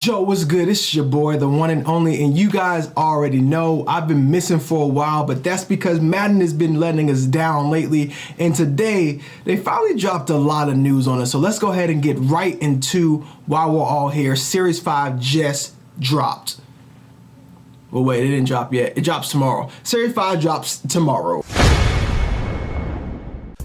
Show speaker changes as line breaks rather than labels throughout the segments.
Joe, what's good? It's your boy, the one and only, and you guys already know I've been missing for a while, but that's because Madden has been letting us down lately, and today they finally dropped a lot of news on us, so let's go ahead and get right into why we're all here. Series 5 just dropped. Well, wait, it didn't drop yet. It drops tomorrow. Series 5 drops tomorrow.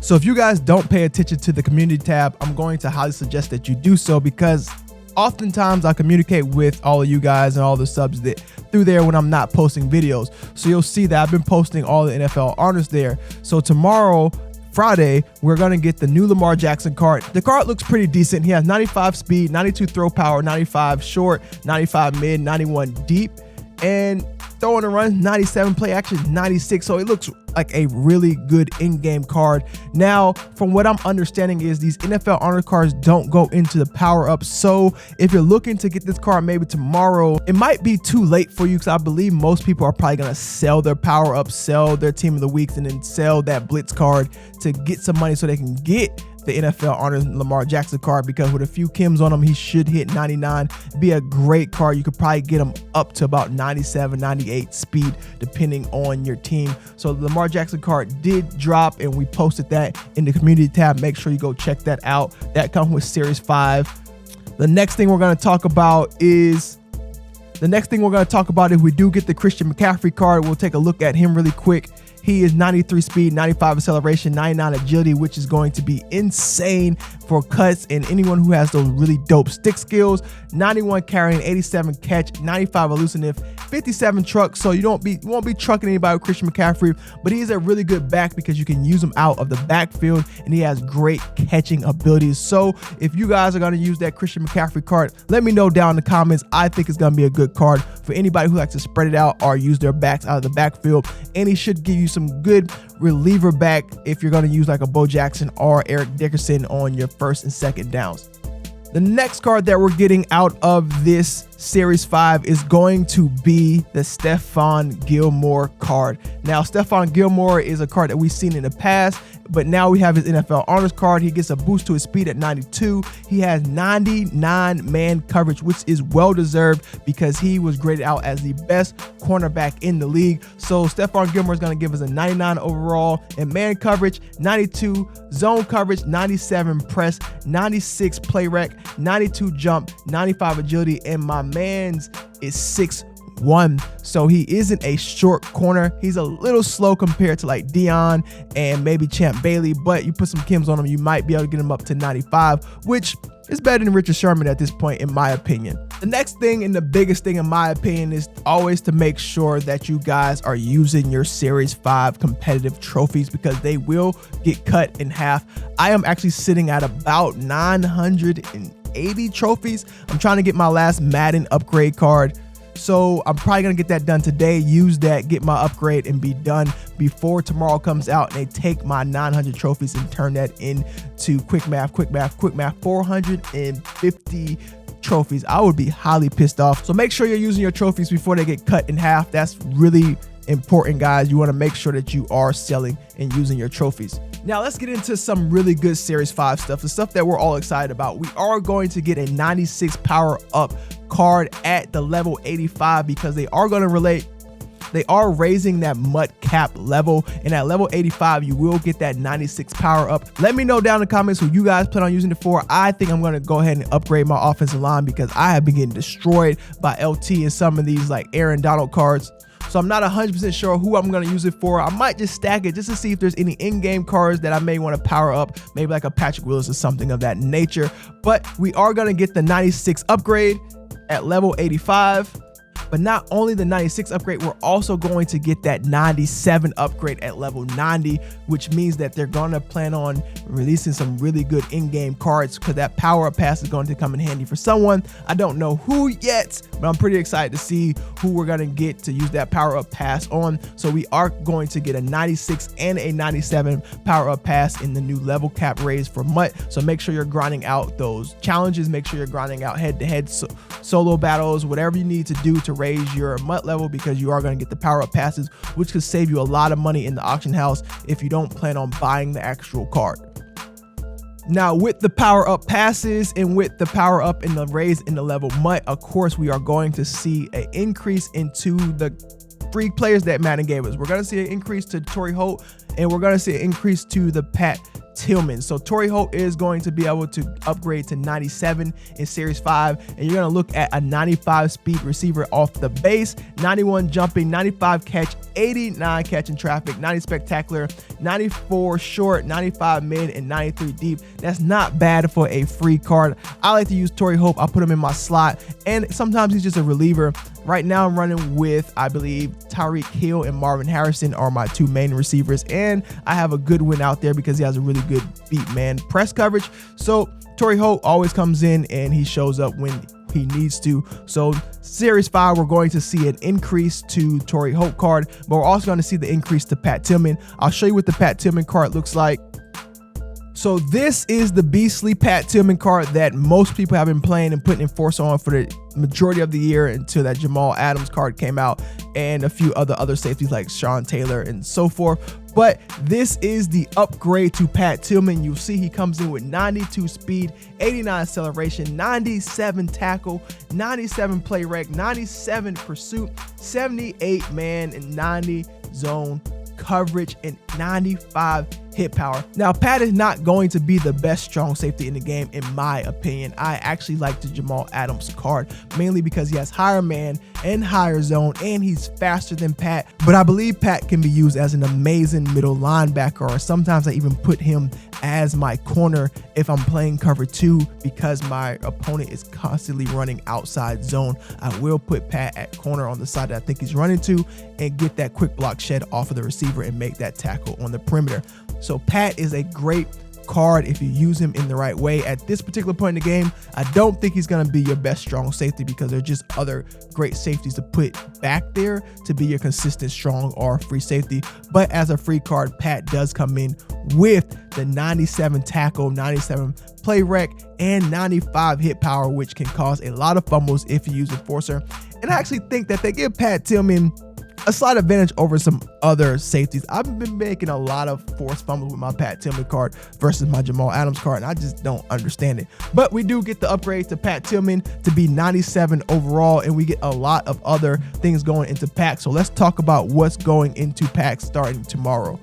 So if you guys don't pay attention to the community tab, I'm going to highly suggest that you do so, because oftentimes I communicate with all of you guys and all the subs that through there when I'm not posting videos. So you'll see that I've been posting all the NFL honors there. So tomorrow, Friday, we're going to get the new Lamar Jackson card. The card looks pretty decent. He has 95 speed, 92 throw power, 95 short, 95 mid, 91 deep, and throwing and run, 97 play action, 96. So it looks like a really good in-game card. Now, from what I'm understanding is these NFL honor cards don't go into the power up. So if you're looking to get this card maybe tomorrow, it might be too late for you, because I believe most people are probably going to sell their power up, sell their team of the weeks, and then sell that blitz card to get some money so they can get the NFL honors Lamar Jackson card, because with a few Kims on him, he should hit 99. Be a great card. You could probably get him up to about 97, 98 speed, depending on your team. So the Lamar Jackson card did drop, and we posted that in the community tab. Make sure you go check that out. That comes with Series 5. The next thing we're going to talk about is if we do get the Christian McCaffrey card. We'll take a look at him really quick. He is 93 speed, 95 acceleration, 99 agility, which is going to be insane for cuts and anyone who has those really dope stick skills. 91 carrying, 87 catch, 95 elusive, 57 truck. So you won't be trucking anybody with Christian McCaffrey, but he is a really good back because you can use him out of the backfield, and he has great catching abilities. So if you guys are going to use that Christian McCaffrey card, let me know down in the comments. I think it's going to be a good card for anybody who likes to spread it out or use their backs out of the backfield, and he should give you some good reliever back if you're going to use like a Bo Jackson or Eric Dickerson on your first and second downs. The next card that we're getting out of this Series 5 is going to be the Stephon Gilmore card. Now, Stephon Gilmore is a card that we've seen in the past, but now we have his NFL honors card. He gets a boost to his speed at 92. He has 99 man coverage, which is well deserved because he was graded out as the best cornerback in the league. So Stephon Gilmore is going to give us a 99 overall in man coverage, 92 zone coverage, 97 press, 96 play rec, 92 jump, 95 agility, and my man's is 6'1", so he isn't a short corner. He's a little slow compared to like Dion and maybe Champ Bailey, but you put some Kims on him, you might be able to get him up to 95, which is better than Richard Sherman at this point, in my opinion. The next thing and the biggest thing, in my opinion, is always to make sure that you guys are using your Series 5 competitive trophies, because they will get cut in half. I am actually sitting at about 980 trophies. I'm trying to get my last Madden upgrade card, so I'm probably gonna get that done today, use that, get my upgrade, and be done before tomorrow comes out and they take my 900 trophies and turn that into quick math 450 trophies. I would be highly pissed off. So make sure you're using your trophies before they get cut in half. That's really important, guys. You want to make sure that you are selling and using your trophies. Now let's get into some really good Series 5 stuff, the stuff that we're all excited about. We are going to get a 96 power up card at the level 85, because they are raising that MUT cap level, and at level 85 you will get that 96 power up. Let me know down in the comments who you guys plan on using it for. I think I'm going to go ahead and upgrade my offensive line, because I have been getting destroyed by LT in some of these like Aaron Donald cards. So I'm not 100% sure who I'm going to use it for. I might just stack it just to see if there's any in-game cards that I may want to power up, maybe like a Patrick Willis or something of that nature. But we are going to get the 96 upgrade at level 85. But not only the 96 upgrade, we're also going to get that 97 upgrade at level 90, which means that they're going to plan on releasing some really good in-game cards, because that power up pass is going to come in handy for someone. I don't know who yet, but I'm pretty excited to see who we're going to get to use that power up pass on. So we are going to get a 96 and a 97 power up pass in the new level cap raise for MUT. So make sure you're grinding out those challenges. Make sure you're grinding out head-to-head solo battles, whatever you need to do to raise your MUT level, because you are going to get the power up passes, which could save you a lot of money in the auction house if you don't plan on buying the actual card. Now, with the power up passes and with the power up in the raise in the level MUT, of course, we are going to see an increase into the free players that Madden gave us. We're going to see an increase to Tory Holt, and we're going to see an increase to the Pat Tillman. So Tory Holt is going to be able to upgrade to 97 in Series 5, and you're going to look at a 95 speed receiver off the base, 91 jumping, 95 catch, 89 catching traffic, 90 spectacular, 94 short, 95 mid, and 93 deep. That's not bad for a free card. I like to use Tory Holt. I put him in my slot, and sometimes he's just a reliever. Right now I'm running with, I believe, Tyreek Hill and Marvin Harrison are my two main receivers, and I have a good win out there because he has a really good beat man press coverage. So Tory Holt always comes in and he shows up when he needs to. So Series 5, we're going to see an increase to Tory Holt card, but we're also going to see the increase to Pat Tillman. I'll show you what the Pat Tillman card looks like. So this is the beastly Pat Tillman card that most people have been playing and putting Enforcer on for the majority of the year until that Jamal Adams card came out and a few other safeties like Sean Taylor and so forth. But this is the upgrade to Pat Tillman. You'll see he comes in with 92 speed, 89 acceleration, 97 tackle, 97 play rec, 97 pursuit, 78 man and 90 zone coverage, and 95 hit power. Now, Pat is not going to be the best strong safety in the game, in my opinion. I actually like the Jamal Adams card, mainly because he has higher man and higher zone, and he's faster than Pat. But I believe Pat can be used as an amazing middle linebacker, or sometimes I even put him as my corner if I'm playing cover 2 because my opponent is constantly running outside zone. I will put Pat at corner on the side that I think he's running to and get that quick block shed off of the receiver and make that tackle on the perimeter. So Pat is a great card if you use him in the right way. At this particular point in the game, I don't think he's going to be your best strong safety because there are just other great safeties to put back there to be your consistent strong or free safety. But as a free card, Pat does come in with the 97 tackle, 97 play rec, and 95 hit power, which can cause a lot of fumbles if you use Enforcer. And I actually think that they give Pat Tillman a slight advantage over some other safeties. I've been making a lot of forced fumbles with my Pat Tillman card versus my Jamal Adams card, and I just don't understand it. But we do get the upgrade to Pat Tillman to be 97 overall, and we get a lot of other things going into packs. So let's talk about what's going into packs starting tomorrow.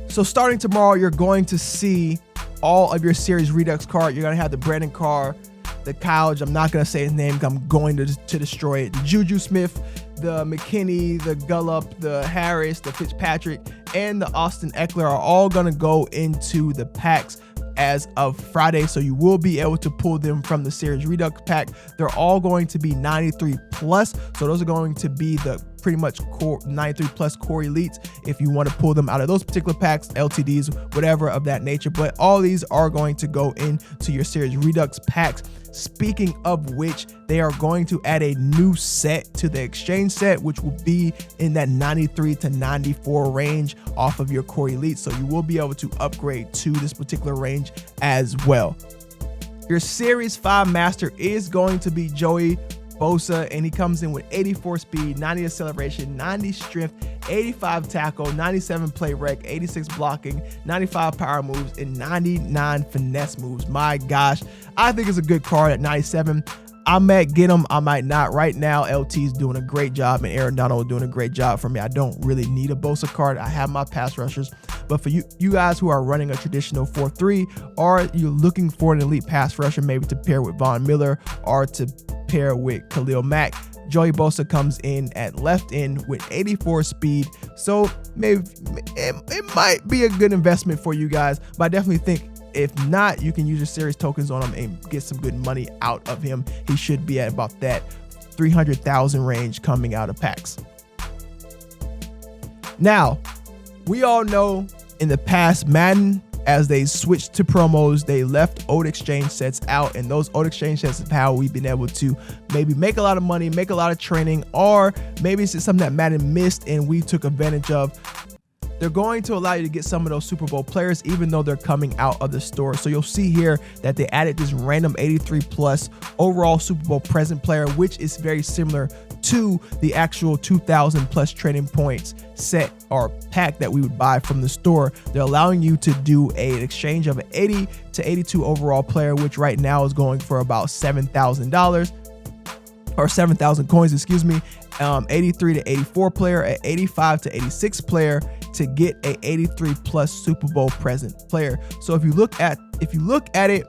So starting tomorrow, you're going to see all of your series Redux card. You're going to have the Brandon Carr, the Couch, I'm not going to say his name because I'm going to destroy it, the Juju Smith, the McKinney, the Gallup, the Harris, the Fitzpatrick, and the Austin Eckler are all going to go into the packs as of Friday. So you will be able to pull them from the Series Redux pack. They're all going to be 93 plus. So those are going to be the pretty much core 93 plus core elites if you want to pull them out of those particular packs, LTDs, whatever of that nature. But all these are going to go into your Series Redux packs. Speaking of which, they are going to add a new set to the exchange set, which will be in that 93 to 94 range off of your core elite. So you will be able to upgrade to this particular range as well. Your Series 5 master is going to be Joey Bosa, and he comes in with 84 speed, 90 acceleration, 90 strength, 85 tackle, 97 play rec, 86 blocking, 95 power moves, and 99 finesse moves. My gosh, I think it's a good card at 97. I might get him, I might not. Right now, LT's doing a great job, and Aaron Donald doing a great job for me. I don't really need a Bosa card. I have my pass rushers. But for you guys who are running a traditional 4-3, or you're looking for an elite pass rusher, maybe to pair with Von Miller or to pair with Khalil Mack, Joey Bosa comes in at left end with 84 speed. So maybe it might be a good investment for you guys, but I definitely think if not, you can use your series tokens on him and get some good money out of him. He should be at about that 300,000 range coming out of packs. Now, we all know in the past, Madden, as they switched to promos, they left old exchange sets out, and those old exchange sets is how we've been able to maybe make a lot of money, make a lot of training, or maybe it's just something that Madden missed and we took advantage of. they're going to allow you to get some of those Super Bowl players, even though they're coming out of the store. So you'll see here that they added this random 83 plus overall Super Bowl present player, which is very similar to the actual 2,000 plus trading points set or pack that we would buy from the store. They're allowing you to do an exchange of an 80 to 82 overall player, which right now is going for about $7,000 or 7,000 coins, excuse me. 83 to 84 player, an 85 to 86 player to get a 83 plus Super Bowl present player. So if you look at it,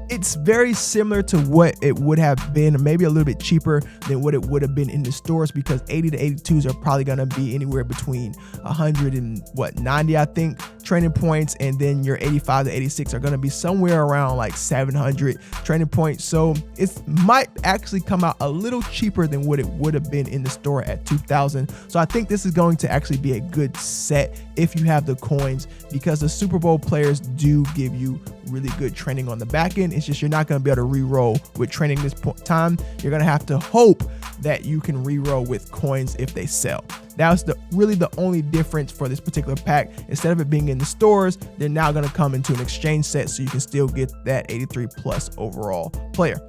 it's very similar to what it would have been, maybe a little bit cheaper than what it would have been in the stores, because 80 to 82s are probably going to be anywhere between 100 and 90, I think, training points, and then your 85 to 86 are going to be somewhere around like 700 training points. So it might actually come out a little cheaper than what it would have been in the store at 2,000. So I think this is going to actually be a good set if you have the coins, because the Super Bowl players do give you really good training on the back end. It's just you're not going to be able to re-roll with training this time. You're going to have to hope that you can re-roll with coins if they sell. That's really the only difference for this particular pack. Instead of it being in the stores, they're now going to come into an exchange set, so you can still get that 83 plus overall player.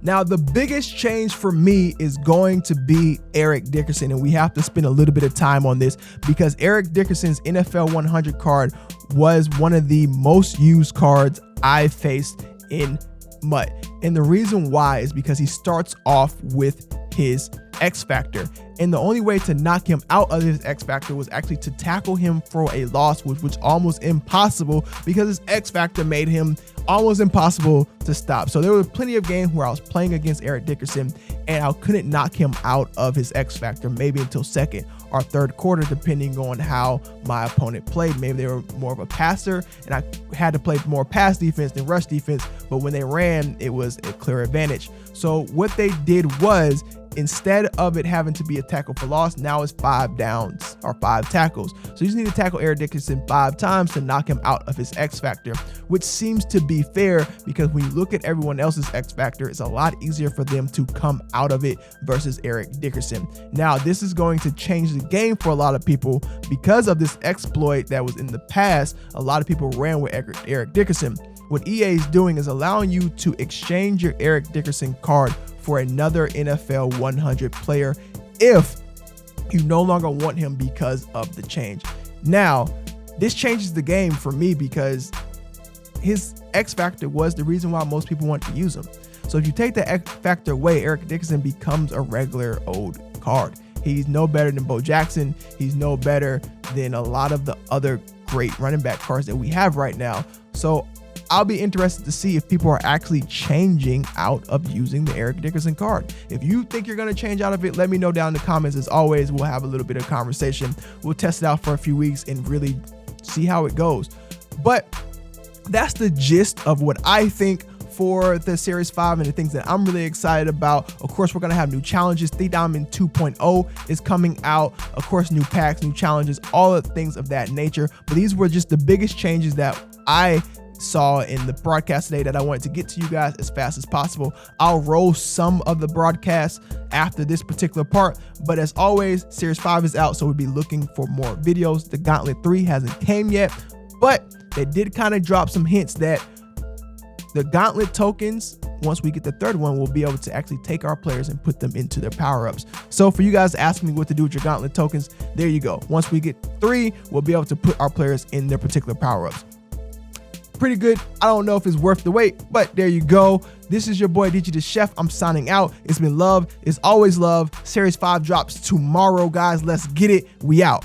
Now, the biggest change for me is going to be Eric Dickerson, and we have to spend a little bit of time on this because Eric Dickerson's NFL 100 card was one of the most used cards I've faced in MUT. And the reason why is because he starts off with his X Factor, and the only way to knock him out of his X Factor was actually to tackle him for a loss, which was almost impossible because his X Factor made him almost impossible to stop. So there were plenty of games where I was playing against Eric Dickerson and I couldn't knock him out of his X Factor maybe until second or third quarter, depending on how my opponent played. Maybe they were more of a passer and I had to play more pass defense than rush defense, but when they ran, it was a clear advantage. So what they did was, instead of it having to be a tackle for loss, now it's 5 downs or 5 tackles. So you just need to tackle Eric Dickerson 5 times to knock him out of his X Factor, which seems to be fair because when you look at everyone else's X Factor, it's a lot easier for them to come out of it versus Eric Dickerson. Now, this is going to change the game for a lot of people because of this exploit that was in the past. A lot of people ran with Eric Dickerson. What EA is doing is allowing you to exchange your Eric Dickerson card for another NFL 100 player if you no longer want him because of the change. Now, this changes the game for me because his X Factor was the reason why most people want to use him. So if you take the X Factor away, Eric Dickerson becomes a regular old card. He's no better than Bo Jackson. He's no better than a lot of the other great running back cards that we have right now. So I'll be interested to see if people are actually changing out of using the Eric Dickerson card. If you think you're going to change out of it, let me know down in the comments. As always, we'll have a little bit of conversation. We'll test it out for a few weeks and really see how it goes. But that's the gist of what I think for the Series 5 and the things that I'm really excited about. Of course, we're going to have new challenges. The Diamond 2.0 is coming out. Of course, new packs, new challenges, all the things of that nature. But these were just the biggest changes that I saw in the broadcast today that I wanted to get to you guys as fast as possible. I'll roll some of the broadcasts after this particular part, but as always, Series 5 is out, so we'll be looking for more videos. The Gauntlet 3 hasn't came yet, but they did kind of drop some hints that the Gauntlet tokens, once we get the third one, we'll be able to actually take our players and put them into their power-ups. So for you guys asking me what to do with your Gauntlet tokens, there you go. Once we get 3, we'll be able to put our players in their particular power-ups. Pretty good. I don't know if it's worth the wait, but there you go. This is your boy DG the Chef. I'm signing out. It's been love. It's always love. Series 5 drops tomorrow, guys. Let's get it. We out.